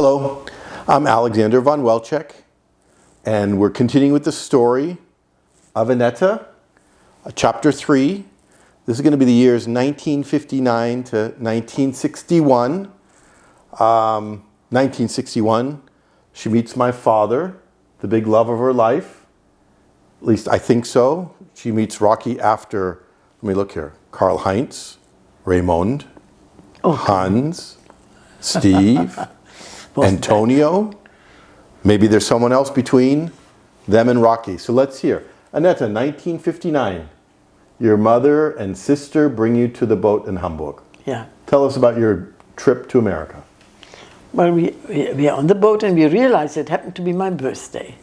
Hello, I'm Alexander von Welczeck, and we're continuing with the story of Annette, chapter 3. This is going to be the years 1959 to 1961. 1961, she meets my father, the big love of her life. At least I think so. She meets Rocky after, let me look here, Karl Heinz, Raymond, Hans, Steve, Antonio. Maybe there's someone else between them and Rocky. So let's hear. Annette, 1959. Your mother and sister bring you to the boat in Hamburg. Yeah. Tell us about your trip to America. Well, we are on the boat and we realized it happened to be my birthday.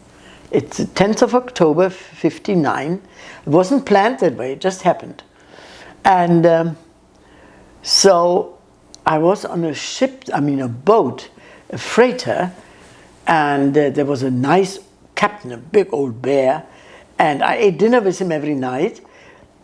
It's the 10th of October, 59. It wasn't planned that way, it just happened. And so I was on a ship, a boat, a freighter, and there was a nice captain, a big old bear, and I ate dinner with him every night.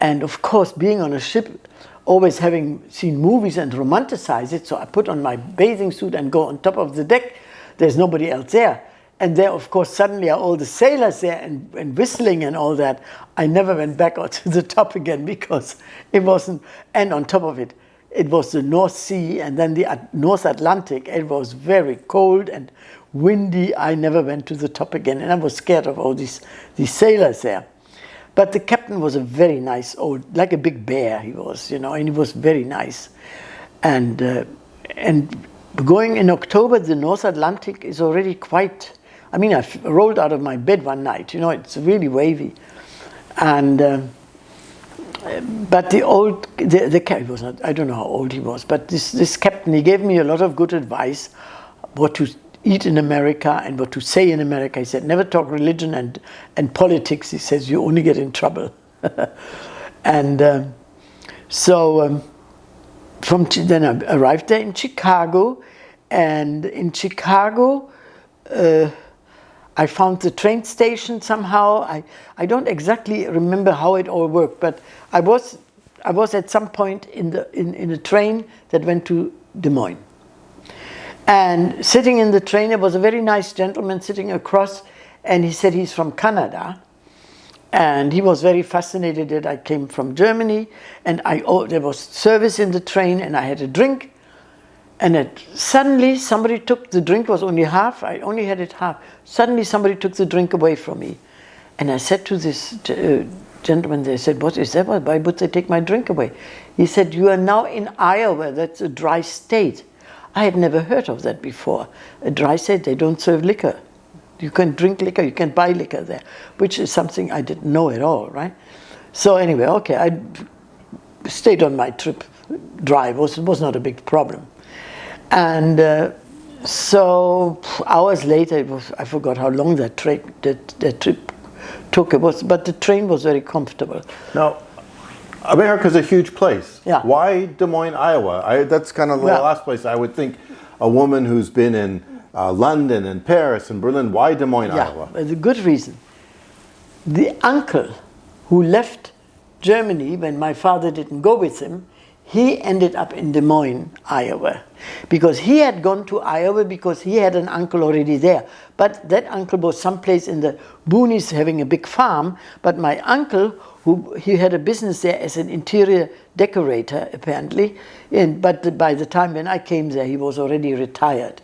And of course, being on a ship, always having seen movies and romanticized it, so I put on my bathing suit and go on top of the deck. There's nobody else there. And there, of course, suddenly are all the sailors there and whistling and all that. I never went back to the top again because it wasn't, and on top of it, it was the North Sea and then the North Atlantic. It was very cold and windy. I never went to the top again, and I was scared of all these sailors there. But the captain was a very nice old, like a big bear he was, and he was very nice. And going in October, the North Atlantic is already quite, I rolled out of my bed one night, it's really wavy. And, but the captain was not, I don't know how old he was, but this captain, he gave me a lot of good advice, what to eat in America and what to say in America. He said, never talk religion and politics. He says, you only get in trouble. And so then I arrived there in Chicago, and in Chicago I found the train station somehow. I don't exactly remember how it all worked, but I was at some point in a train that went to Des Moines. And sitting in the train, there was a very nice gentleman sitting across, and he said he's from Canada. And he was very fascinated that I came from Germany, and there was service in the train, and I had a drink. And suddenly somebody took the drink, was only half, I only had it half. Suddenly somebody took the drink away from me. And I said to this gentleman, they said, what is that? Why would they take my drink away? He said, you are now in Iowa, that's a dry state. I had never heard of that before. A dry state, they don't serve liquor. You can drink liquor, you can buy liquor there, which is something I didn't know at all, right? So anyway, okay, I stayed on my trip dry. It was not a big problem. And so hours later, I forgot how long that trip took. But the train was very comfortable. Now, America's a huge place. Yeah. Why Des Moines, Iowa? That's kind of the last place I would think a woman who's been in London and Paris and Berlin. Why Des Moines, Iowa? There's a good reason. The uncle who left Germany when my father didn't go with him, he ended up in Des Moines, Iowa. Because he had gone to Iowa because he had an uncle already there. But that uncle was someplace in the boonies having a big farm. But my uncle, he had a business there as an interior decorator, apparently. But by the time when I came there, he was already retired.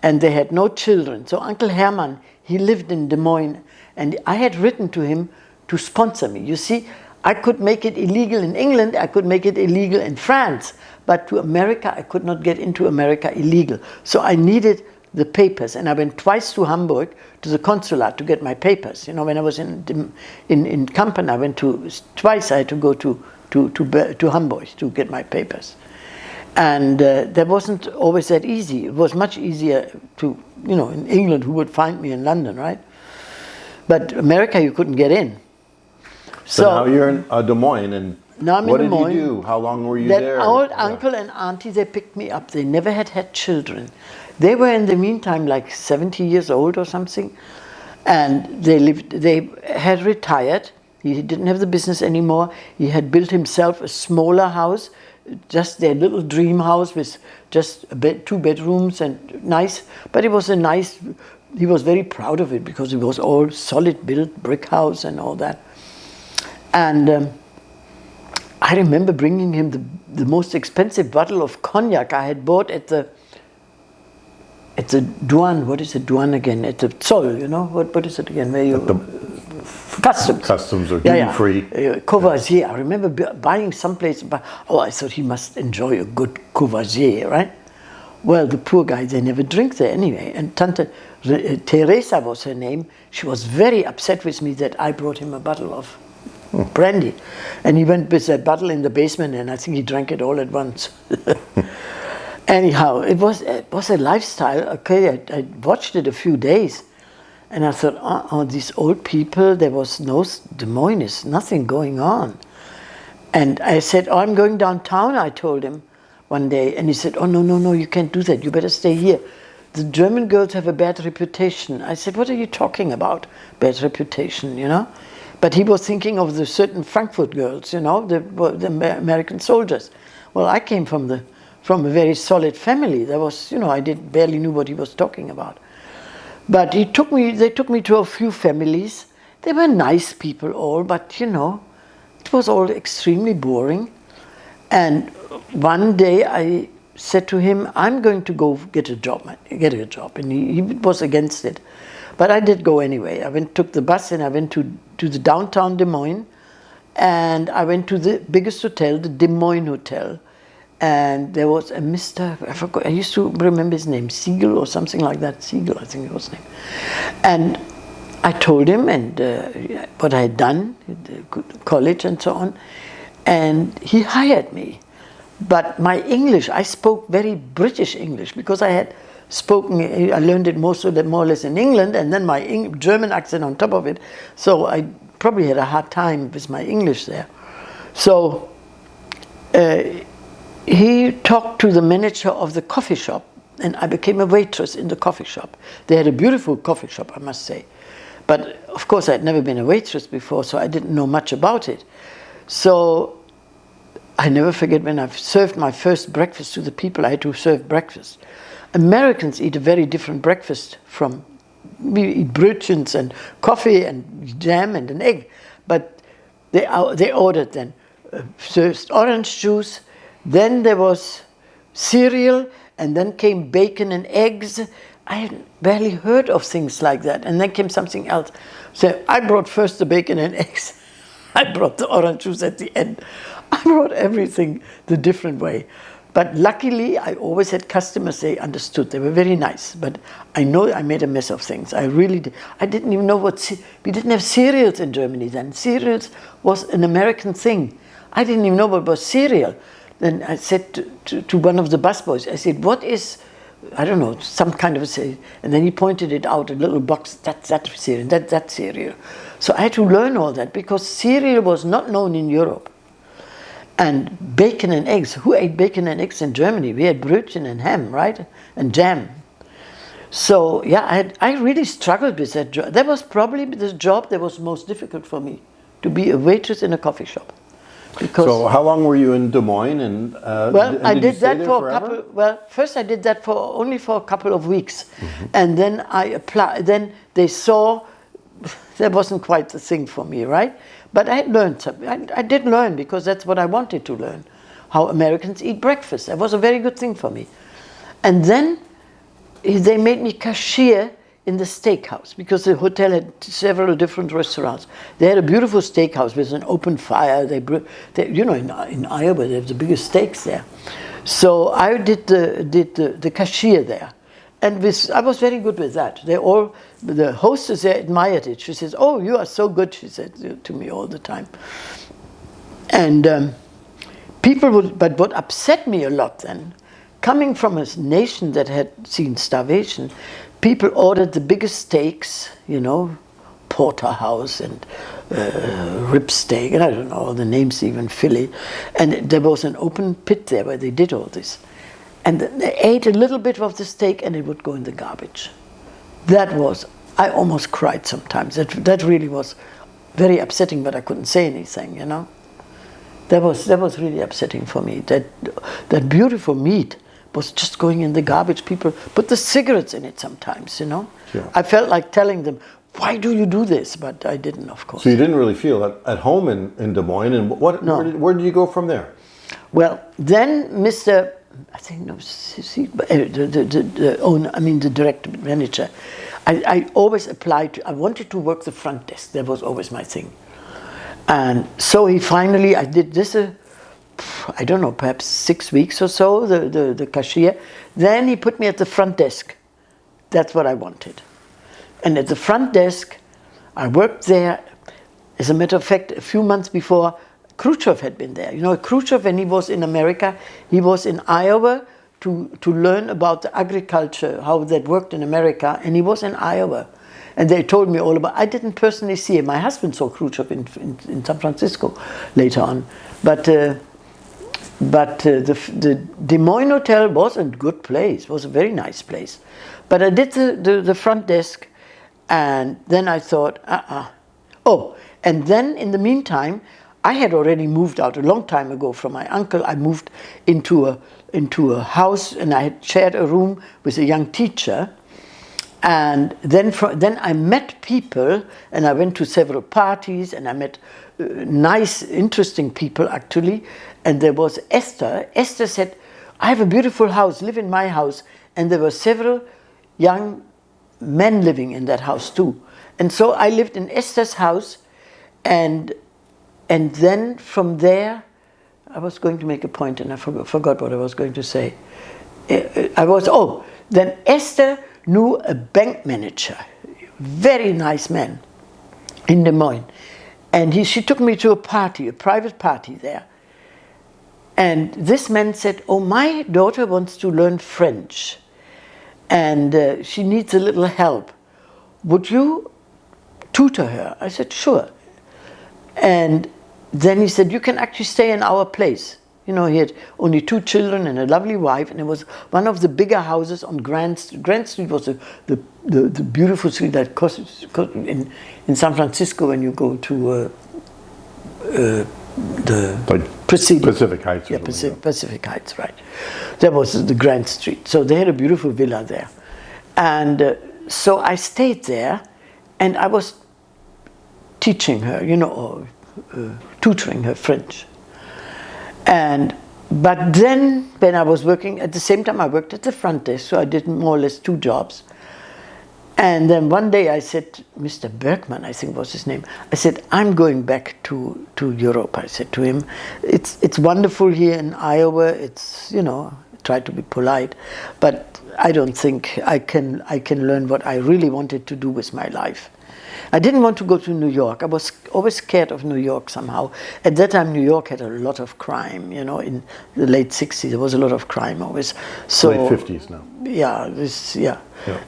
And they had no children. So Uncle Hermann, he lived in Des Moines. And I had written to him to sponsor me. You see, I could make it illegal in England, I could make it illegal in France. But to America, I could not get into America illegal. So I needed the papers. And I went twice to Hamburg, to the consulate, to get my papers. When I was in Kampen, I went twice. I had to go to Hamburg to get my papers. And that wasn't always that easy. It was much easier in England, who would find me in London, right? But America, you couldn't get in. So now you're in Des Moines, and now I'm what in Des Moines. Did you do? How long were you that there? That old uncle and auntie, they picked me up. They never had children. They were in the meantime like 70 years old or something. And they had retired. He didn't have the business anymore. He had built himself a smaller house just their little dream house with just a bed, 2 bedrooms and nice. But it was a nice. He was very proud of it because it was all solid built brick house and all that. And I remember bringing him the most expensive bottle of cognac I had bought at the douane. What is the douane again? At the Zoll, you know? What is it again? Where you customs. Customs or duty free. Courvoisier. I remember buying someplace. I thought he must enjoy a good Courvoisier, right? Well, the poor guy, they never drink there anyway. And Tante Teresa was her name. She was very upset with me that I brought him a bottle of brandy. And he went with that bottle in the basement, and I think he drank it all at once. Anyhow, it was a lifestyle. Okay, I watched it a few days, and I thought, these old people, there was no Des Moines, nothing going on. And I said, I'm going downtown, I told him one day. And he said, no, you can't do that. You better stay here. The German girls have a bad reputation. I said, what are you talking about? Bad reputation, you know? But he was thinking of the certain Frankfurt girls, you know, the American soldiers. Well, I came from a very solid family. There was, you know, I barely knew what he was talking about. But they took me to a few families. They were nice people all, but you know, it was all extremely boring. And one day I said to him, I'm going to go get a job. And he was against it. But I did go anyway. Took the bus and I went to the downtown Des Moines. And I went to the biggest hotel, the Des Moines Hotel. And there was a Mr. I forgot, I used to remember his name, Siegel or something like that. Siegel, I think it was his name. And I told him what I had done, college and so on. And he hired me. But my English, I spoke very British English because I had I learned it more or less in England, and then my German accent on top of it. So I probably had a hard time with my English there. So he talked to the manager of the coffee shop, and I became a waitress in the coffee shop. They had a beautiful coffee shop, I must say. But of course, I'd never been a waitress before, so I didn't know much about it. So I never forget when I served my first breakfast to the people. I had to serve breakfast. Americans eat a very different breakfast from, we eat brötchens and coffee and jam and an egg. But they ordered then first orange juice, then there was cereal, and then came bacon and eggs. I had barely heard of things like that. And then came something else. So I brought first the bacon and eggs. I brought the orange juice at the end. I brought everything the different way. But luckily, I always had customers, they understood. They were very nice. But I know I made a mess of things. I really did. I didn't even know we didn't have cereals in Germany then. Cereals was an American thing. I didn't even know what was cereal. Then I said to one of the busboys, I said, what is, I don't know, some kind of a cereal. And then he pointed it out, a little box, that's that cereal, that cereal. So I had to learn all that because cereal was not known in Europe. And bacon and eggs. Who ate bacon and eggs in Germany? We had brötchen and ham, right? And jam. So yeah, I really struggled with that job. That was probably the job that was most difficult for me, to be a waitress in a coffee shop. Because so how long were you in Des Moines? And I did that for a couple. Well, first I did that only for a couple of weeks, and then I applied. Then they saw that wasn't quite the thing for me, right? But I had learned something. I did learn because that's what I wanted to learn, how Americans eat breakfast. That was a very good thing for me. And then they made me cashier in the steakhouse because the hotel had several different restaurants. They had a beautiful steakhouse with an open fire. They you know, in Iowa they have the biggest steaks there. So I did the cashier there. And I was very good with that. The hostess there admired it. She says, "Oh, you are so good," she said to me all the time. And but what upset me a lot then, coming from a nation that had seen starvation, people ordered the biggest steaks, you know, porterhouse and rib steak, and I don't know all the names, even Philly. And there was an open pit there where they did all this. And they ate a little bit of the steak and it would go in the garbage. I almost cried sometimes. That really was very upsetting, but I couldn't say anything, you know. That was really upsetting for me. That beautiful meat was just going in the garbage. People put the cigarettes in it sometimes, you know. Yeah. I felt like telling them, why do you do this? But I didn't, of course. So you didn't really feel at home in Des Moines, and No. where did you go from there? Well, then Mr. I think no, the owner, I mean the director manager. I always applied. I wanted to work the front desk. That was always my thing. And so I did this. I don't know, perhaps 6 weeks or so. The cashier. Then he put me at the front desk. That's what I wanted. And at the front desk, I worked there. As a matter of fact, a few months before, Khrushchev had been there. You know, Khrushchev, when he was in America, he was in Iowa to learn about the agriculture, how that worked in America, and he was in Iowa. And they told me all about. I didn't personally see him. My husband saw Khrushchev in San Francisco later on. But the Des Moines Hotel was a good place, was a very nice place. But I did the front desk, and then I thought, Oh, and then in the meantime, I had already moved out a long time ago from my uncle. I moved into a house, and I had shared a room with a young teacher. And then I met people, and I went to several parties, and I met nice, interesting people actually. And there was Esther. Esther said, I have a beautiful house, live in my house. And there were several young men living in that house too. And so I lived in Esther's house, and then from there, I was going to make a point, and I forgot what I was going to say. Then Esther knew a bank manager, very nice man, in Des Moines. And she took me to a party, a private party there. And this man said, oh, my daughter wants to learn French, and she needs a little help. Would you tutor her? I said, sure. And then he said, you can actually stay in our place. You know, he had only 2 children and a lovely wife, and it was one of the bigger houses on Grand Street. Grand Street was the beautiful street that in San Francisco when you go to the Pacific Heights. Yeah, Pacific Heights, right. That was the Grand Street. So they had a beautiful villa there. And so I stayed there, and I was teaching her, you know, or tutoring her French. But then when I was working, at the same time I worked at the front desk, so I did more or less 2 jobs. And then one day I said, Mr. Bergman, I think was his name, I said, I'm going back to Europe. I said to him, it's wonderful here in Iowa, it's, you know, try to be polite, but I don't think I can learn what I really wanted to do with my life. I didn't want to go to New York. I was always scared of New York somehow. At that time, New York had a lot of crime. You know, in the late 60s, there was a lot of crime always. So late 50s now. Yeah.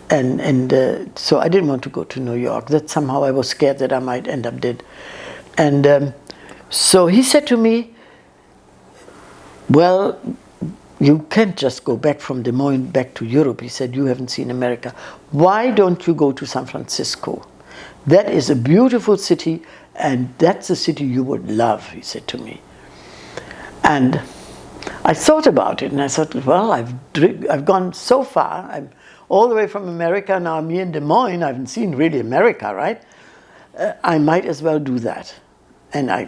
And so I didn't want to go to New York. That somehow I was scared that I might end up dead. And so he said to me, well, you can't just go back from Des Moines back to Europe. He said, you haven't seen America. Why don't you go to San Francisco? That is a beautiful city, and that's a city you would love, he said to me. And I thought about it, and I thought, well, I've gone so far. I'm all the way from America. Now I'm here in Des Moines. I haven't seen really America, right? I might as well do that. And I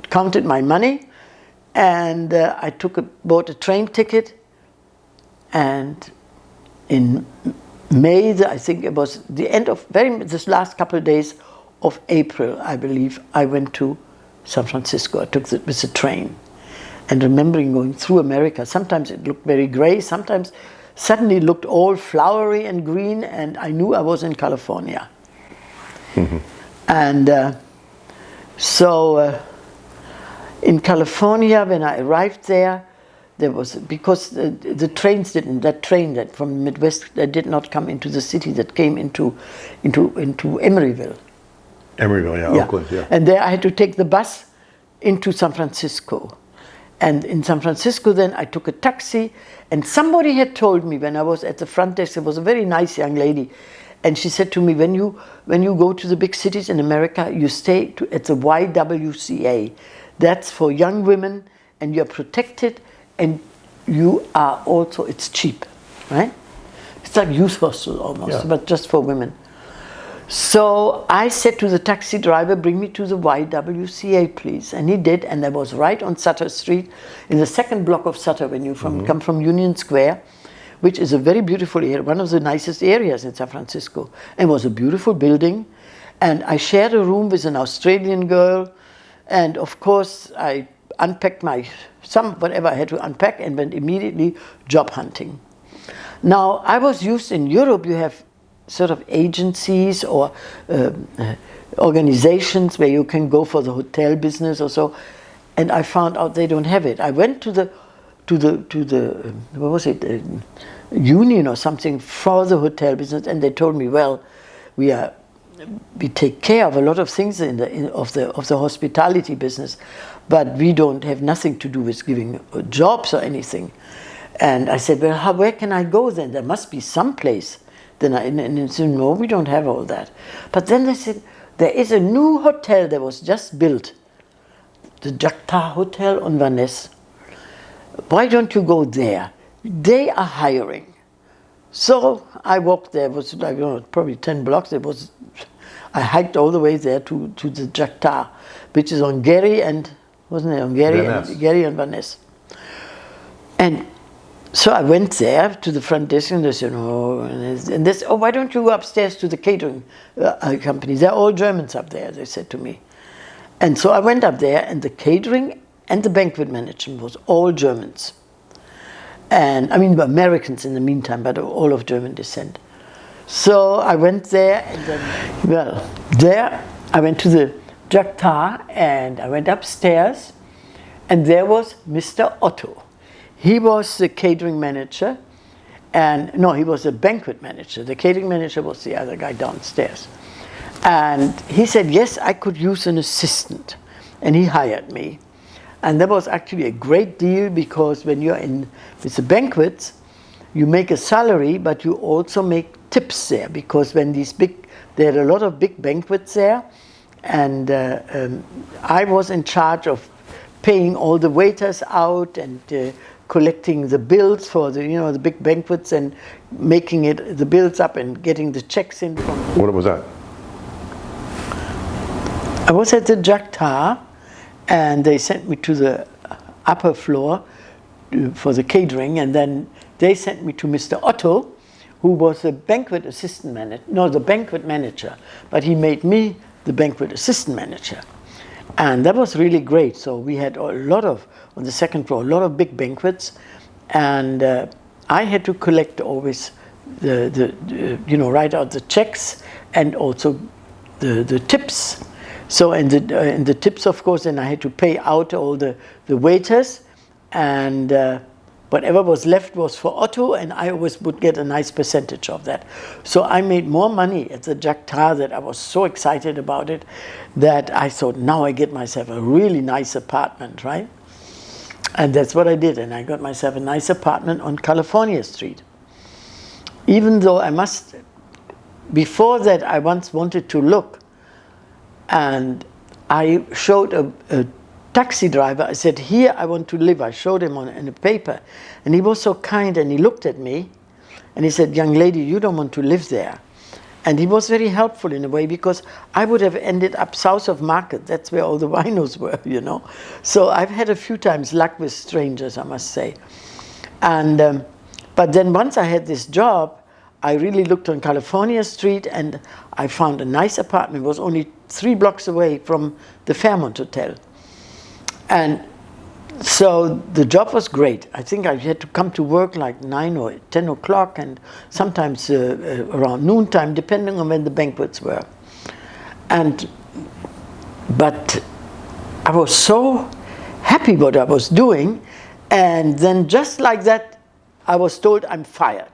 counted my money, and I bought a train ticket, and in May, I think it was the end of this last couple of days of April, I believe, I went to San Francisco. I took with the train. And remembering going through America, sometimes it looked very gray, sometimes suddenly it looked all flowery and green, and I knew I was in California. Mm-hmm. And so in California, when I arrived there was, because the trains that train that from the Midwest, that did not come into the city, that came into Emeryville. Emeryville, yeah, Oakland, yeah. And there I had to take the bus into San Francisco. And in San Francisco then I took a taxi, and somebody had told me when I was at the front desk, there was a very nice young lady, and she said to me, when you go to the big cities in America, you stay at the YWCA. That's for young women, and you're protected, and you are also, it's cheap, right? It's like youth hostel almost, but just for women. So I said to the taxi driver, bring me to the YWCA, please. And he did, and that was right on Sutter Street, in the second block of Sutter, when you come from Union Square, which is a very beautiful area, one of the nicest areas in San Francisco. And it was a beautiful building. And I shared a room with an Australian girl. And of course, I unpacked whatever I had to unpack, and went immediately job hunting. Now, I was used in Europe, you have sort of agencies or organizations where you can go for the hotel business or so, and I found out they don't have it. I went to the what was it, union or something for the hotel business, and they told me, well, we take care of a lot of things of the hospitality business, but we don't have nothing to do with giving jobs or anything. And I said, well, where can I go then? There must be some place. And they said, no, we don't have all that. But then they said, there is a new hotel that was just built, the Jacta Hotel on Van Ness. Why don't you go there? They are hiring. So I walked there. It was like, probably 10 blocks. I hiked all the way there to the Jacta, which is on Gary and, wasn't it, on Gary and Van Ness. And so I went there to the front desk, and they said, why don't you go upstairs to the catering company? They're all Germans up there, they said to me. And so I went up there, and the catering and the banquet management was all Germans. And I mean, Americans in the meantime, but all of German descent. So I went there, and then, there I went to the Jacta, and I went upstairs, and there was Mr. Otto. He was the catering manager, and no, he was a banquet manager. The catering manager was the other guy downstairs. And he said, yes, I could use an assistant. And he hired me. And that was actually a great deal, because when you're with the banquets, you make a salary, but you also make tips there, because when there are a lot of big banquets there, and I was in charge of paying all the waiters out and collecting the bills for the big banquets, and making the bills up and getting the checks in from. What was that? I was at the Jacta, and they sent me to the upper floor for the catering, and then they sent me to Mr. Otto, who was the banquet assistant manager, the banquet manager, but he made me the banquet assistant manager. And that was really great. So we had on the second floor, a lot of big banquets, and I had to collect always write out the checks and also the tips. So in the tips, of course, then I had to pay out all the waiters, and whatever was left was for Otto, and I always would get a nice percentage of that. So I made more money at the Jacta, that I was so excited about it, that I thought, now I get myself a really nice apartment, right? And that's what I did, and I got myself a nice apartment on California Street. Even though before that I once wanted to look, and I showed a taxi driver, I said, here I want to live. I showed him in a paper, and he was so kind, and he looked at me and he said, young lady, you don't want to live there. And he was very helpful in a way, because I would have ended up south of Market. That's where all the winos were, So I've had a few times luck with strangers, I must say. And but then once I had this job, I really looked on California Street, and I found a nice apartment. It was only 3 blocks away from the Fairmont Hotel. And so the job was great. I think I had to come to work like 9 or 10 o'clock, and sometimes around noontime, depending on when the banquets were. But I was so happy what I was doing, and then just like that, I was told I'm fired.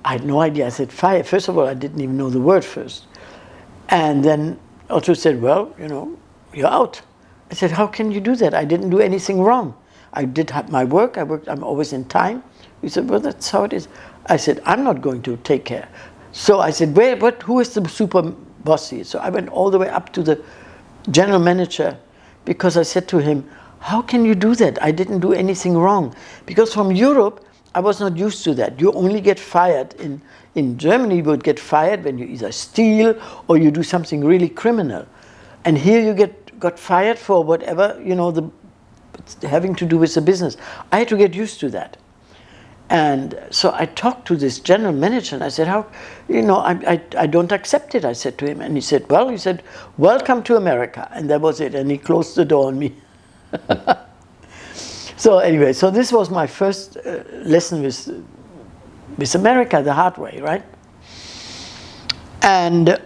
I had no idea. I said, fired. First of all, I didn't even know the word first. And then Otto said, well, you're out. I said, how can you do that? I didn't do anything wrong. I did have my work. I'm always in time. He said, well, that's how it is. I said, I'm not going to take care. So I said, who is the super boss here? So I went all the way up to the general manager, because I said to him, how can you do that? I didn't do anything wrong. Because from Europe, I was not used to that. You only get fired. In Germany, you would get fired when you either steal or you do something really criminal. And here you got fired for whatever, having to do with the business. I had to get used to that. And so I talked to this general manager and I said, I don't accept it, I said to him. And he said, welcome to America. And that was it. And he closed the door on me. So anyway, so this was my first lesson with America, the hard way, right? And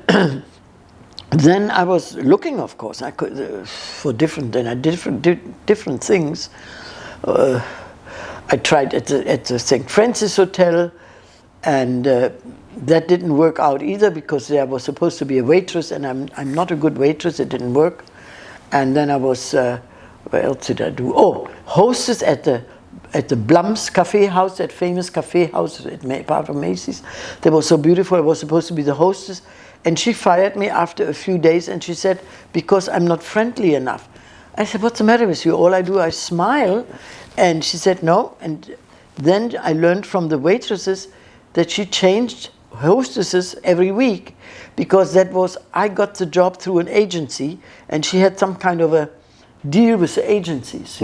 then I was looking, of course, I could for different things. I tried at the St. Francis Hotel, and that didn't work out either because there was supposed to be a waitress, and I'm not a good waitress. It didn't work. And then I was where else did I do? Oh, hostess at the Blum's Cafe House, that famous cafe house at part of Macy's. They were so beautiful. I was supposed to be the hostess, and she fired me after a few days, and she said, because I'm not friendly enough. I said, what's the matter with you? All I do, I smile. And she said no. And then I learned from the waitresses that she changed hostesses every week, because I got the job through an agency, and she had some kind of a deal with the agencies,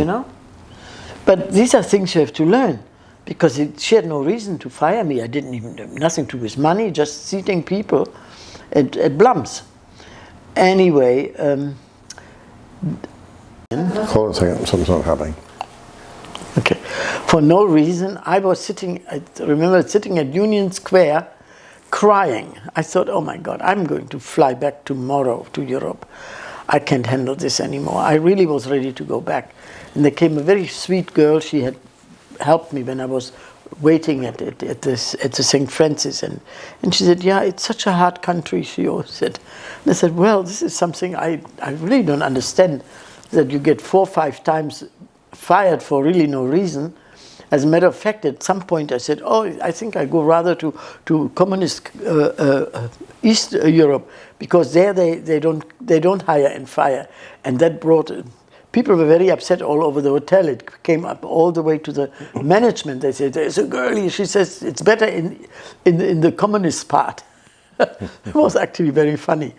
But these are things you have to learn, because she had no reason to fire me. I didn't even have nothing to do with money, just seating people at Blum's. Anyway. Hold on a second, something's not happening. Okay. For no reason, I remember sitting at Union Square crying. I thought, oh my God, I'm going to fly back tomorrow to Europe. I can't handle this anymore. I really was ready to go back. And there came a very sweet girl. She had helped me when I was waiting at the St. Francis. And she said, yeah, it's such a hard country, she always said. And I said, well, this is something I really don't understand, that you get 4 or 5 times fired for really no reason. As a matter of fact, at some point I said, oh, I think I go rather to communist East Europe, because there they don't hire and fire. And that brought, people were very upset all over the hotel. It came up all the way to the management. They said, there's a girlie, she says it's better in the communist part. It was actually very funny.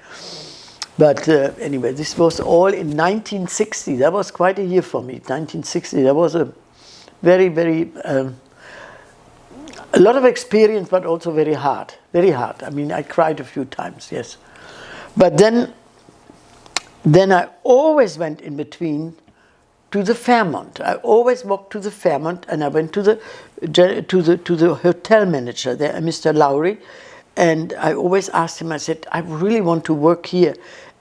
But anyway, this was all in 1960. That was quite a year for me, 1960. That was a very, very, a lot of experience, but also very hard, very hard. I mean, I cried a few times, yes. But then I always went in between to the Fairmont. I always walked to the Fairmont, and I went to the hotel manager there, Mr. Lowry, and I always asked him, I said, I really want to work here.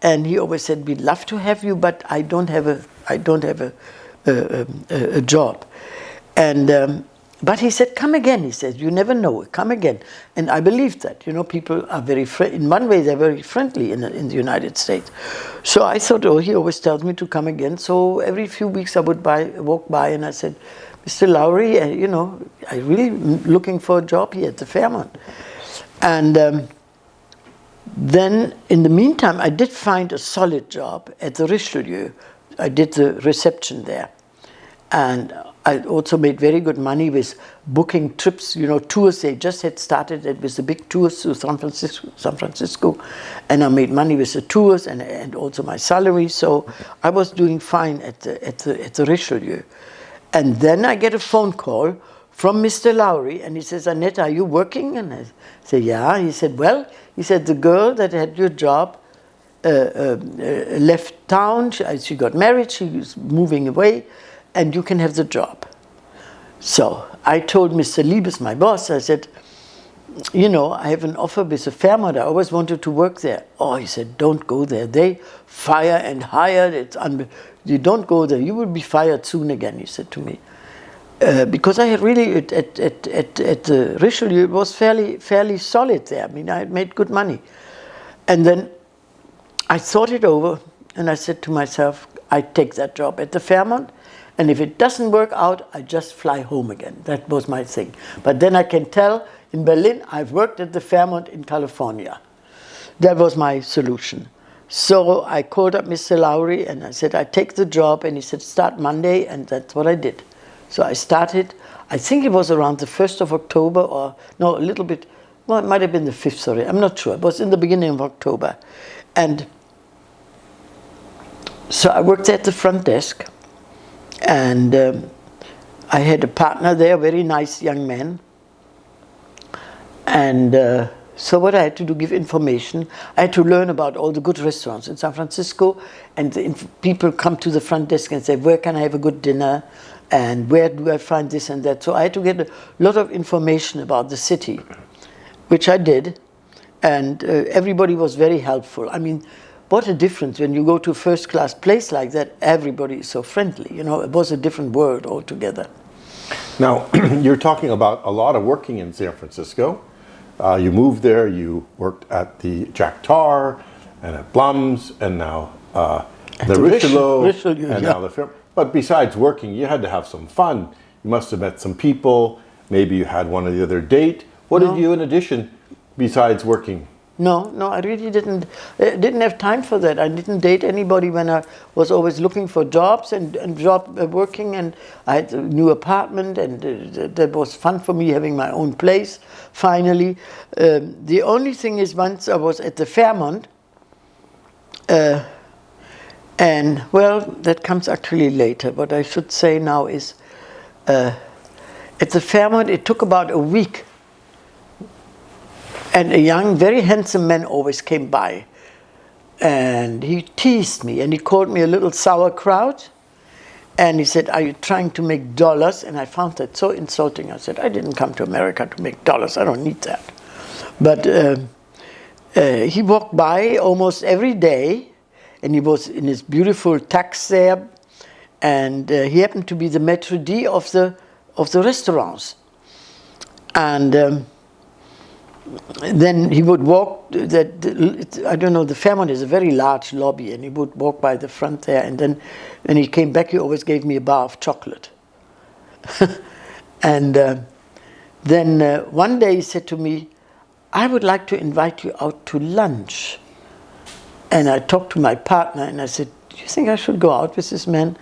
And he always said, we'd love to have you, but I don't have a job. And but he said, come again. He said, you never know, come again. And I believed that. People are very in one way they're very friendly in the United States. So I thought, oh, he always tells me to come again. So every few weeks I would walk by, and I said, Mr. Lowry, I'm really looking for a job here at the Fairmont. And then, in the meantime, I did find a solid job at the Richelieu. I did the reception there. And I also made very good money with booking trips, tours. They just had started it with the big tours to San Francisco. And I made money with the tours and also my salary. So I was doing fine at the Richelieu. And then I get a phone call from Mr. Lowry, and he says, Annette, are you working? And I say, yeah. He said, the girl that had your job left town, she got married, she was moving away, and you can have the job. So I told Mr. Liebes, my boss, I said, I have an offer with the Fairmont, I always wanted to work there. Oh, he said, don't go there. They fire and hire, you don't go there, you will be fired soon again, he said to me. Because I had really, at the Richelieu, it was fairly solid there. I mean, I had made good money. And then I thought it over, and I said to myself, I take that job at the Fairmont, and if it doesn't work out, I just fly home again. That was my thing. But then I can tell, in Berlin, I've worked at the Fairmont in California. That was my solution. So I called up Mr. Lowry and I said, I take the job. And he said, start Monday. And that's what I did. So I started, I think it was around the 1st of October or, no, a little bit, well, it might have been the 5th, sorry. I'm not sure. It was in the beginning of October. And so I worked at the front desk. And I had a partner there, a very nice young man. And so what I had to do, give information. I had to learn about all the good restaurants in San Francisco, and people come to the front desk and say, where can I have a good dinner, and where do I find this and that. So I had to get a lot of information about the city, which I did, and everybody was very helpful. I mean, what a difference when you go to a first-class place like that, everybody is so friendly. You know, it was a different world altogether. Now, you're talking about a lot of working in San Francisco. You moved there, you worked at the Jack Tar and at Blum's and now the Richelieu and now the Fairmont. But besides working, you had to have some fun. You must have met some people. Maybe you had one or the other date. What did you, in addition, besides working? No, I really didn't have time for that. I didn't date anybody when I was always looking for jobs and working, and I had a new apartment, and that was fun for me, having my own place, finally. The only thing is, once I was at the Fairmont, and well, that comes actually later. What I should say now is, at the Fairmont, it took about a week. And a young, very handsome man always came by. And he teased me, and he called me a little sauerkraut. And he said, are you trying to make dollars? And I found that so insulting. I said, I didn't come to America to make dollars. I don't need that. But he walked by almost every day, and he was in his beautiful tux there. And he happened to be the maître d' of the restaurants. And then he would walk, I don't know, the Fairmont is a very large lobby, and he would walk by the front there, and then when he came back, he always gave me a bar of chocolate. And then one day he said to me, I would like to invite you out to lunch. And I talked to my partner, and I said, do you think I should go out with this man?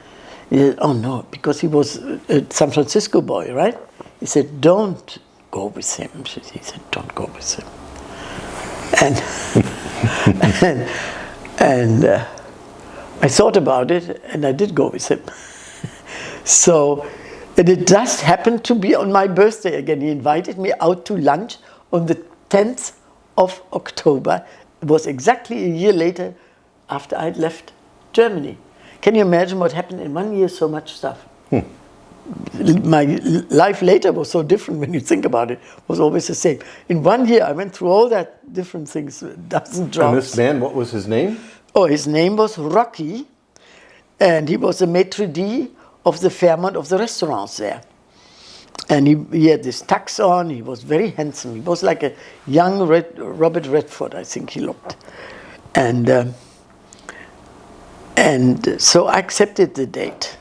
He said, oh no, because he was a San Francisco boy, right? He said, don't go with him. He said, don't go with him. And I thought about it, and I did go with him. So, and it just happened to be on my birthday again. He invited me out to lunch on the 10th of October. It was exactly a year later after I'd left Germany. Can you imagine what happened in 1 year? So much stuff. My life later was so different when you think about it. It was always the same. In 1 year, I went through all that different things, a dozen jobs. And this man, what was his name? Oh, his name was Rocky, and he was a maître d' of the Fairmont, of the restaurants there. And he had this tux on. He was very handsome. He was like a young Robert Redford, I think he looked. And so I accepted the date.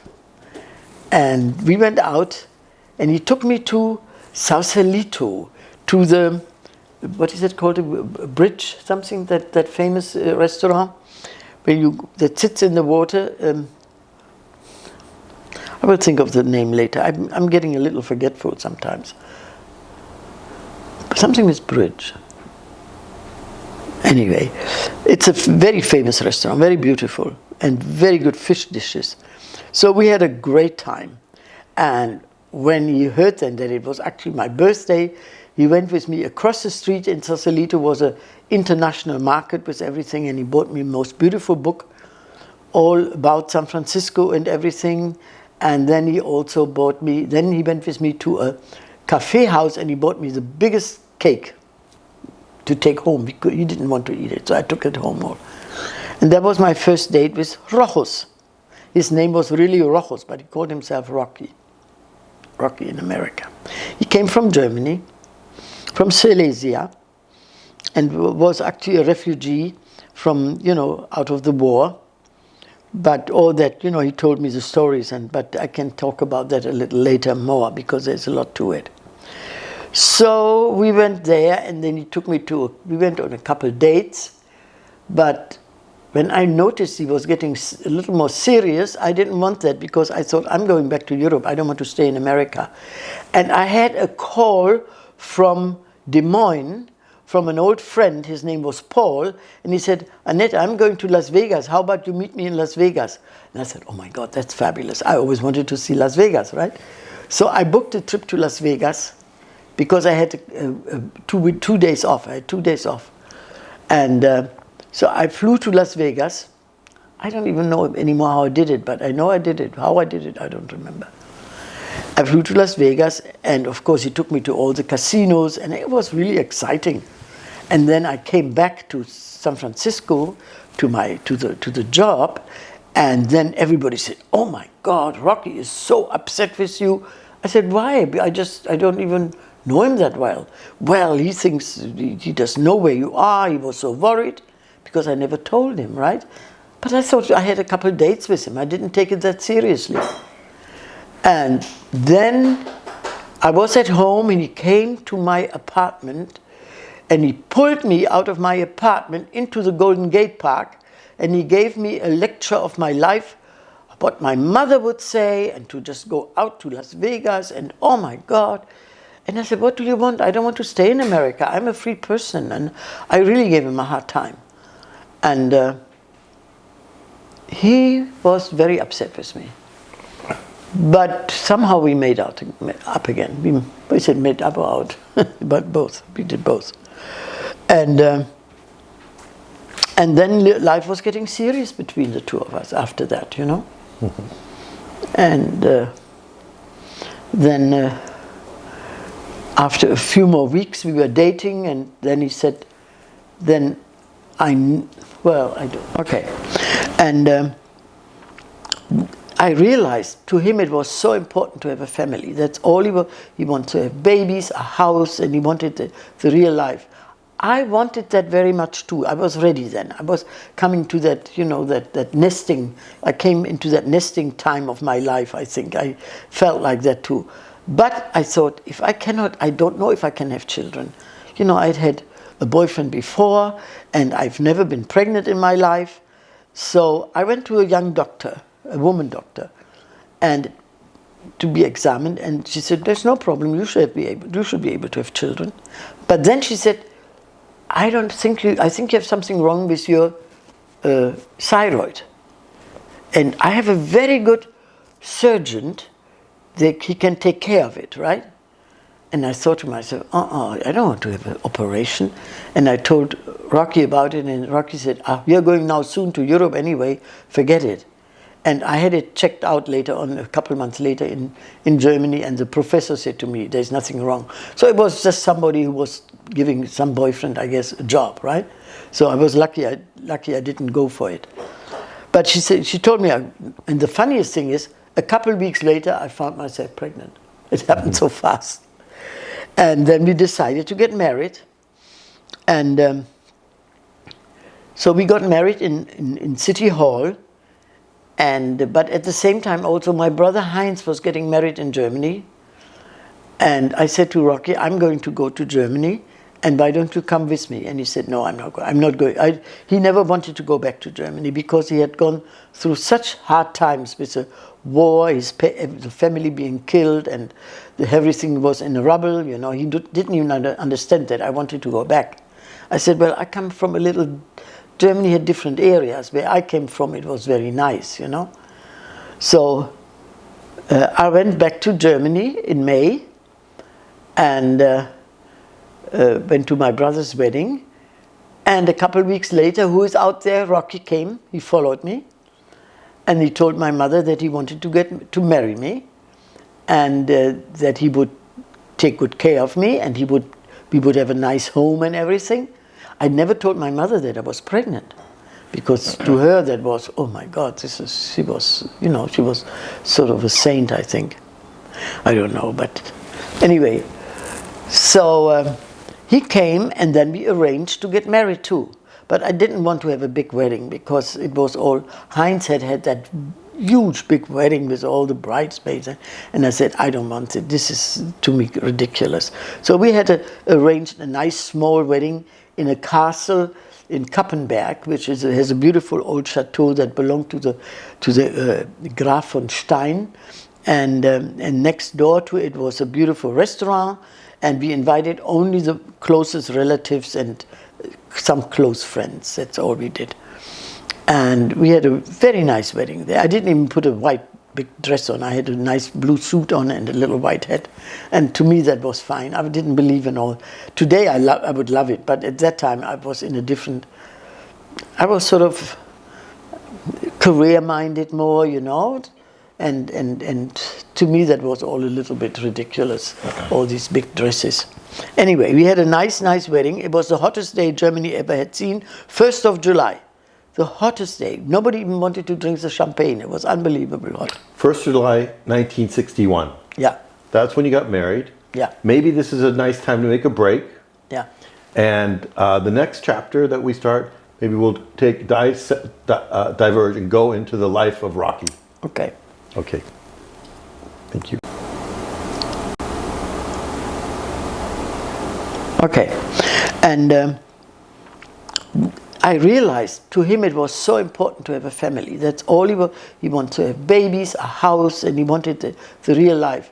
And we went out, and he took me to Sausalito, to the, what is it called, a bridge, something, that famous restaurant, that sits in the water. I will think of the name later. I'm getting a little forgetful sometimes. Something with bridge. Anyway, it's a very famous restaurant, very beautiful, and very good fish dishes. So we had a great time. And when he heard then that it was actually my birthday, he went with me across the street. In Sausalito was an international market with everything, and he bought me the most beautiful book all about San Francisco and everything. And then he also bought me, then he went with me to a cafe house, and he bought me the biggest cake to take home because he didn't want to eat it. So I took it home. And that was my first date with Rochus. His name was really Rochus, but he called himself Rocky. Rocky in America. He came from Germany, from Silesia, and was actually a refugee from, out of the war. But all that, he told me the stories, but I can talk about that a little later more because there's a lot to it. So we went there, and then he took me we went on a couple dates, but when I noticed he was getting a little more serious, I didn't want that because I thought, I'm going back to Europe. I don't want to stay in America. And I had a call from Des Moines, from an old friend. His name was Paul. And he said, Annette, I'm going to Las Vegas. How about you meet me in Las Vegas? And I said, oh my God, that's fabulous. I always wanted to see Las Vegas, right? So I booked a trip to Las Vegas because I had 2 days off. I had 2 days off. And so I flew to Las Vegas. I don't even know anymore how I did it, but I know I did it. How I did it, I don't remember. I flew to Las Vegas, and of course he took me to all the casinos, and it was really exciting. And then I came back to San Francisco to the job, and then everybody said, "Oh my God, Rocky is so upset with you." I said, "Why? I don't even know him that well." Well, he thinks he doesn't know where you are. He was so worried because I never told him, right? But I thought I had a couple of dates with him. I didn't take it that seriously. And then I was at home, and he came to my apartment, and he pulled me out of my apartment into the Golden Gate Park, and he gave me a lecture of my life, what my mother would say, and to just go out to Las Vegas, and oh my God. And I said, "What do you want? I don't want to stay in America. I'm a free person." And I really gave him a hard time. And he was very upset with me. But somehow we made up again. We said made up or out, but both. We did both. And then life was getting serious between the two of us after that, you know. And then after a few more weeks we were dating, and then he said, okay. And I realized to him it was so important to have a family. That's all he wanted to have babies, a house, and he wanted the real life. I wanted that very much too. I was ready then. I was coming to that, you know, that nesting. I came into that nesting time of my life, I think. I felt like that too. But I thought, I don't know if I can have children. You know, I'd had a boyfriend before, and I've never been pregnant in my life. So I went to a young doctor, a woman doctor, and to be examined, and she said, "There's no problem, you should be able to have children." But then she said, I think you have something wrong with your thyroid. And I have a very good surgeon that he can take care of it, right? And I thought to myself, I don't want to have an operation. And I told Rocky about it, and Rocky said, "We are going now soon to Europe anyway, forget it." And I had it checked out later on, a couple of months later in Germany, and the professor said to me, "There's nothing wrong." So it was just somebody who was giving some boyfriend, I guess, a job, right? So I was lucky I didn't go for it. But she told me, and the funniest thing is, a couple of weeks later, I found myself pregnant. It happened so fast. And then we decided to get married. And so we got married in City Hall. But at the same time also my brother Heinz was getting married in Germany. And I said to Rocky, "I'm going to go to Germany, and why don't you come with me?" And he said, "No, I'm not going. He never wanted to go back to Germany because he had gone through such hard times with the war, the family being killed, and everything was in rubble. You know, he didn't even understand that I wanted to go back. I said, "Well, I come from a little... Germany had different areas. Where I came from, it was very nice, you know." So I went back to Germany in May, and went to my brother's wedding. And a couple of weeks later, who is out there? Rocky came. He followed me, and he told my mother that he wanted to marry me, and that he would take good care of me, and we would have a nice home and everything. I never told my mother that I was pregnant, because to her that was, oh my God, she was sort of a saint, I think. I don't know, but anyway. So he came, and then we arranged to get married too. But I didn't want to have a big wedding because it was all, Heinz had that huge big wedding with all the bridesmaids, and I said, "I don't want it. This is to me ridiculous." So we had arranged a nice small wedding in a castle in Kappenberg, which has a beautiful old chateau that belonged to the Graf von Stein, and next door to it was a beautiful restaurant, and we invited only the closest relatives and some close friends. That's all we did. And we had a very nice wedding there. I didn't even put a white big dress on. I had a nice blue suit on and a little white hat. And to me that was fine. I didn't believe in all. Today I would love it, but at that time I was in a different, I was sort of career-minded more, you know. And to me that was all a little bit ridiculous, all these big dresses. Anyway, we had a nice wedding. It was the hottest day Germany ever had seen, 1st of July. The hottest day. Nobody even wanted to drink the champagne. It was unbelievably hot. 1st of July, 1961. Yeah. That's when you got married. Yeah. Maybe this is a nice time to make a break. Yeah. And the next chapter that we start, maybe we'll diverge and go into the life of Rocky. Okay. Okay. Thank you. Okay. And I realized to him it was so important to have a family. That's all he wanted to have babies, a house, and he wanted the real life.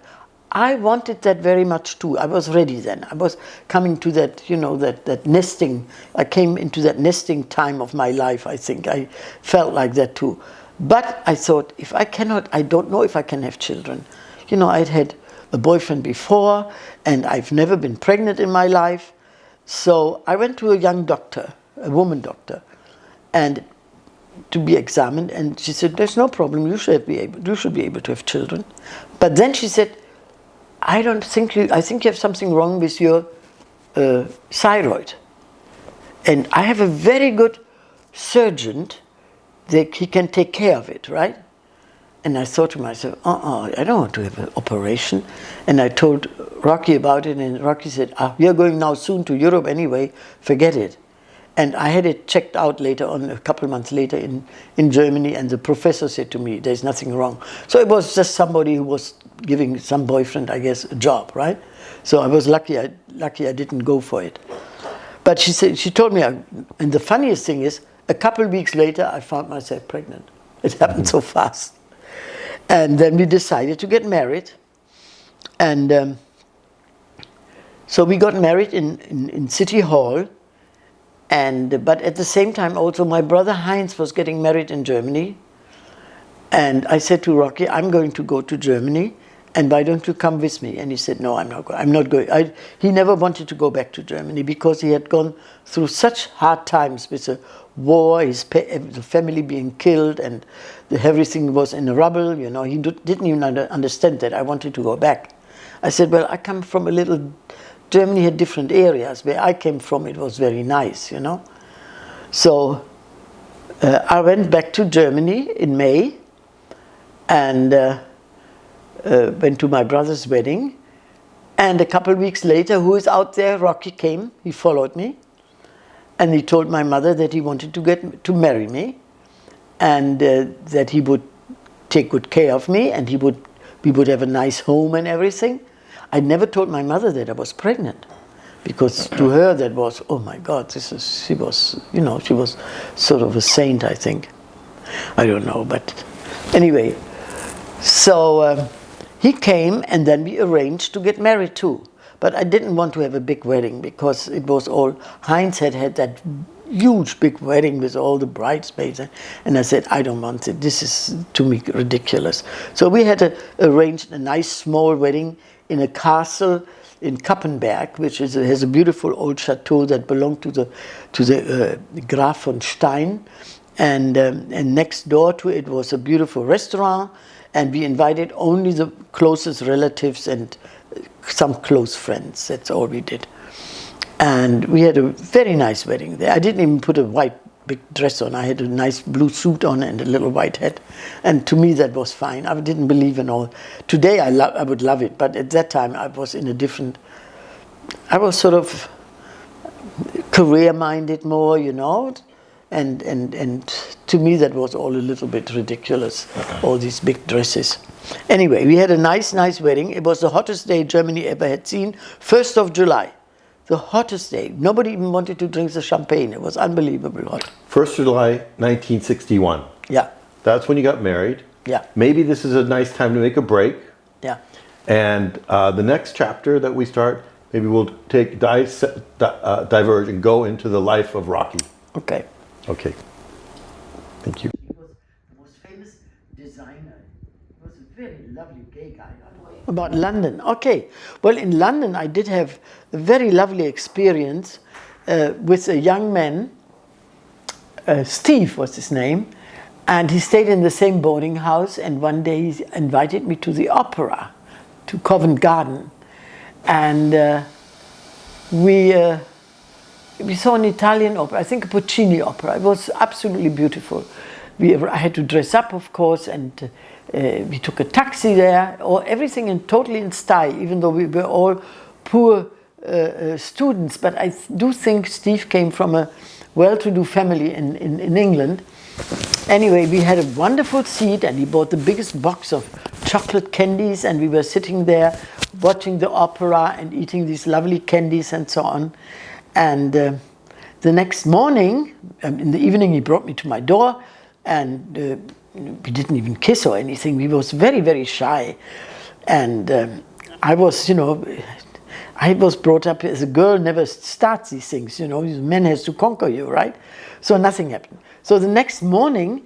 I wanted that very much too. I was ready then. I was coming to that, you know, that nesting. I came into that nesting time of my life, I think. I felt like that too. But I thought, if I cannot, I don't know if I can have children. You know, I'd had a boyfriend before, and I've never been pregnant in my life. So I went to a young doctor, a woman doctor, and to be examined, and she said, there's no problem, you should be able to have children. But then she said, I think you have something wrong with your thyroid. And I have a very good surgeon that he can take care of it, right? And I thought to myself, I don't want to have an operation. And I told Rocky about it, and Rocky said, you're going now soon to Europe anyway, forget it. And I had it checked out later on, a couple of months later in Germany, and the professor said to me, there's nothing wrong. So it was just somebody who was giving some boyfriend, I guess, a job, right? So I was lucky I didn't go for it. But she told me, and the funniest thing is, a couple of weeks later, I found myself pregnant. It happened so fast. And then we decided to get married. And so we got married in City Hall. But at the same time also my brother Heinz was getting married in Germany. And I said to Rocky, I'm going to go to Germany, and why don't you come with me? And he said, no, I'm not going. He never wanted to go back to Germany because he had gone through such hard times with the war, the family being killed, and everything was in rubble. You know, he didn't even understand that I wanted to go back. I said, well, I come from a little... Germany had different areas. Where I came from, it was very nice, you know. So I went back to Germany in May and went to my brother's wedding. And a couple of weeks later, who is out there? Rocky came. He followed me. And he told my mother that he wanted to marry me, and that he would take good care of me, and we would have a nice home and everything. I never told my mother that I was pregnant, because to her that was, oh my God, she was sort of a saint, I think. I don't know, but anyway. So he came, and then we arranged to get married too. But I didn't want to have a big wedding because it was all, Heinz had that huge big wedding with all the bridesmaids, and I said, I don't want it. This is to me ridiculous. So we had arranged a nice small wedding in a castle in Kappenberg, which has a beautiful old chateau that belonged to the Graf von Stein, and next door to it was a beautiful restaurant, and we invited only the closest relatives and some close friends. That's all we did. And we had a very nice wedding there. I didn't even put a white big dress on. I had a nice blue suit on and a little white hat. And to me that was fine. I didn't believe in all. Today I would love it, but at that time I was in a different, I was sort of career-minded more, you know. And to me that was all a little bit ridiculous, all these big dresses. Anyway, we had a nice wedding. It was the hottest day Germany ever had seen, 1st of July. the hottest day. Nobody even wanted to drink the champagne. It was unbelievable hot. 1st of July, 1961. Yeah, That's when you got married. yeah, Maybe this is a nice time to make a break. yeah. And the next chapter that we start, maybe we'll diverge and go into the life of Rocky. Okay. Okay. Thank you. He was the most famous designer. He was a very lovely gay guy. About London. Okay. Well, in London, I did have a very lovely experience with a young man. Steve was his name. And he stayed in the same boarding house. And one day he invited me to the opera, to Covent Garden. And we saw an Italian opera, I think a Puccini opera. It was absolutely beautiful. I had to dress up, of course, and we took a taxi there, everything totally in style, even though we were all poor students. But I do think Steve came from a well-to-do family in England. Anyway, we had a wonderful seat, and he bought the biggest box of chocolate candies, and we were sitting there watching the opera and eating these lovely candies and so on. And the next morning, in the evening, he brought me to my door, and we didn't even kiss or anything. We was very, very shy. And I was, I was brought up as a girl, never starts these things, man has to conquer you, right? So nothing happened. So the next morning,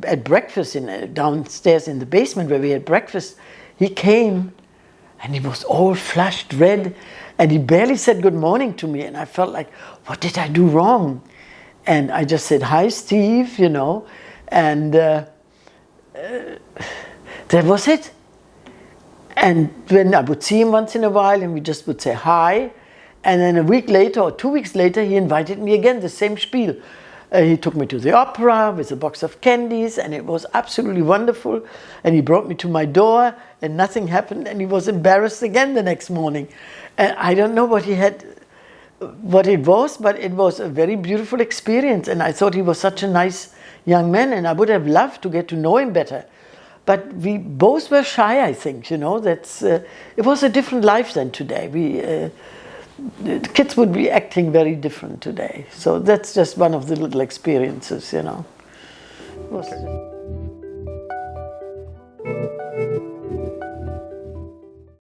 at breakfast downstairs in the basement where we had breakfast, he came and he was all flushed red, and he barely said good morning to me, and I felt like, what did I do wrong? And I just said, hi, Steve, and that was it. And when I would see him once in a while, and we just would say hi, and then a week later or 2 weeks later, he invited me again, the same spiel. He took me to the opera with a box of candies, and it was absolutely wonderful. And he brought me to my door, and nothing happened, and he was embarrassed again the next morning. And I don't know what it was, but it was a very beautiful experience. And I thought he was such a nice young man, and I would have loved to get to know him better. But we both were shy, I think. It was a different life than today. The kids would be acting very different today. So that's just one of the little experiences, It was